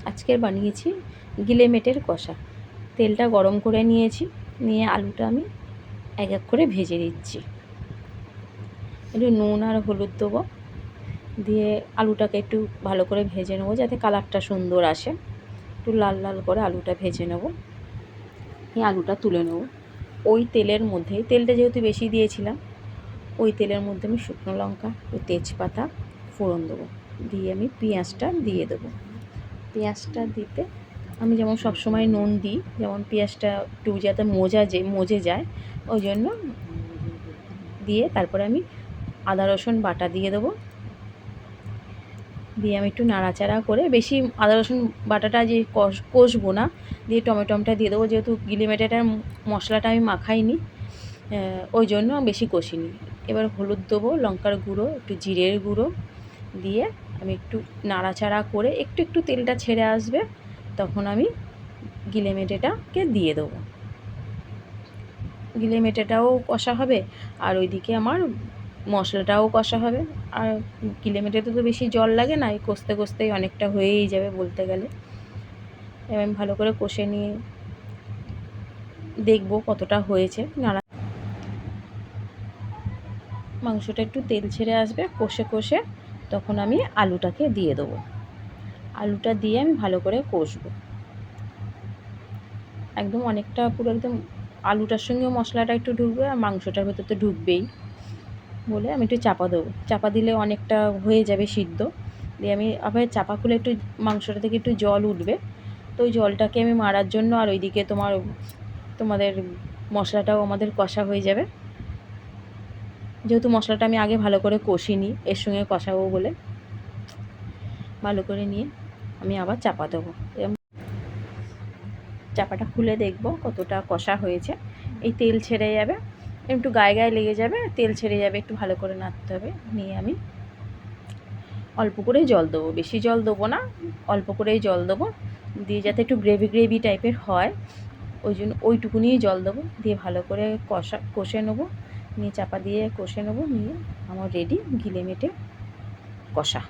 আজকের বানিয়েছি গিলেমেটের কষা। তেলটা গরম করে নিয়েছি, নিয়ে আলুটা আমি এক এক করে ভেজে দিচ্ছি। একটু নুন আর হলুদ দেবো, দিয়ে আলুটাকে একটু ভালো করে ভেজে নেবো যাতে কালারটা সুন্দর আসে। একটু লাল লাল করে আলুটা ভেজে নেবো, এই আলুটা তুলে নেবো। ওই তেলের মধ্যেই, তেলটা যেহেতু বেশি দিয়েছিলাম, ওই তেলের মধ্যে আমি শুকনো লঙ্কা ও তেজপাতা ফোড়ন দেবো, দিয়ে আমি পেঁয়াজটা দিয়ে দেবো। পেঁয়াজটা দিতে আমি যেমন সবসময় নুন দিই, যেমন পেঁয়াজটা একটু যাতে মজে যায় ওই জন্য দিয়ে তারপরে আমি আদা রসুন বাটা দিয়ে দেবো। দিয়ে আমি একটু নাড়াচাড়া করে, বেশি আদা রসুন বাটাটা যে কষবো না, দিয়ে টমেটোটা দিয়ে দেবো। যেহেতু গিলিমেটেটার মশলাটা আমি মাখাইনি, ওই জন্য বেশি কষিনি। এবার হলুদ দেবো, লঙ্কার গুঁড়ো, একটু জিরের গুঁড়ো দিয়ে আমি একটু নাড়াচাড়া করে একটু একটু তেলটা ছেড়ে আসবে, তখন আমি গিলেমেটেটাকে দিয়ে দেবো। গিলেমেটেটাও কষা হবে আর ওইদিকে আমার মশলাটাও কষা হবে। আর গিলেমেটেতে তো বেশি জল লাগে না, এই কষতে কষতেই অনেকটা হয়েই যাবে বলতে গেলে। এবার আমি ভালো করে কষে নিয়ে দেখবো কতটা হয়েছে। মাংসটা একটু তেল ছেড়ে আসবে কষে কষে, তখন আমি আলুটাকে দিয়ে দেবো। আলুটা দিয়ে আমি ভালো করে কষবো, একদম অনেকটা পুরো একদম আলুটার সঙ্গেও মশলাটা একটু ঢুকবে আর মাংসটার ভেতর তো ঢুকবেই বলে আমি একটু চাপা দেবো। চাপা দিলে অনেকটা হয়ে যাবে সিদ্ধ। দিয়ে আমি আবার চাপা খুলে একটু মাংসটা থেকে একটু জল উঠবে, তো ওই জলটাকে আমি মারার জন্য, আর ওইদিকে তোমাদের মশলাটাও আমাদের কষা হয়ে যাবে। যেহেতু মশলাটা আমি আগে ভালো করে কষিনি, এর সঙ্গে কষাবো বলে ভালো করে নিয়ে আমি আবার চাপা দেবো। চাপাটা খুলে দেখব কতটা কষা হয়েছে। এই তেল ছেড়ে যাবে, একটু গায়ে গায়ে লেগে যাবে, তেল ছেড়ে যাবে, একটু ভালো করে নাড়তে হবে। নিয়ে আমি অল্প করেই জল দেবো, বেশি জল দেবো না, অল্প করেই জল দেবো, দিয়ে যাতে একটু গ্রেভি গ্রেভি টাইপের হয় ওই জন্য ওইটুকুনিই জল দেবো। দিয়ে ভালো করে কষে নেবো, নিয়ে চাপা দিয়ে কষে নেবো। নিয়ে আমার রেডি গিলেমেটে কষা।